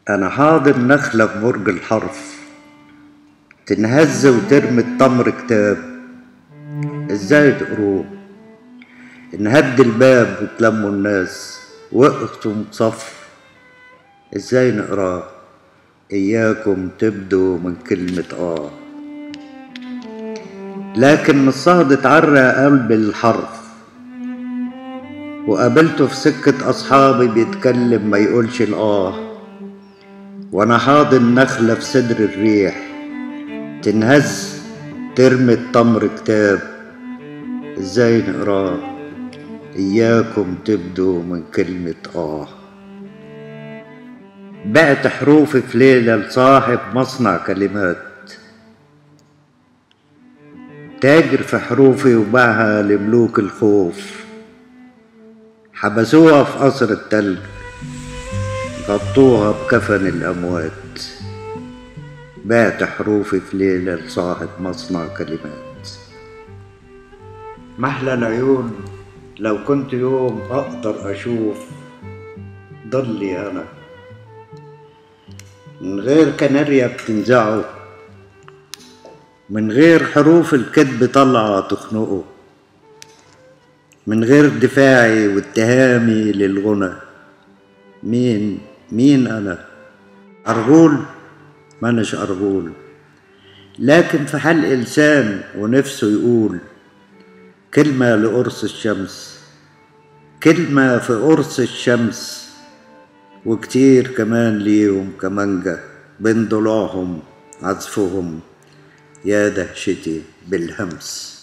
أنا حاضر نخلة في برج الحرف، تنهز وترمي التمر كتاب. ازاي تقروه؟ نهد الباب وتلموا الناس وقفتوا صف. ازاي نقراه؟ إياكم تبدوا من كلمة لكن الصهد اتعرى قلب الحرف، وقابلته في سكة أصحابي بيتكلم ما يقولش وأنا حاضن نخلة في صدر الريح، تنهز ترمي التمر كتاب. ازاي نقراه؟ إياكم تبدوا من كلمة بعت حروفي في ليلة لصاحب مصنع كلمات، تاجر في حروفي وباعها لملوك الخوف. حبسوها في قصر التلج، غطوها بكفن الأموات. بعت حروفي في ليلة لصاحب مصنع كلمات. محلى العيون لو كنت يوم أقدر أشوف ضلي أنا، من غير كناريا بتنزعه، من غير حروف الكذب طالعة تخنقه، من غير دفاعي واتهامي للغنى. مين أنا؟ أرغول؟ مانش أرغول، لكن في حلق لسان ونفسه يقول كلمة لقرص الشمس، كلمة في قرص الشمس، وكتير كمان ليهم كمانجة بين ضلوعهم عزفهم. يا دهشتي بالهمس.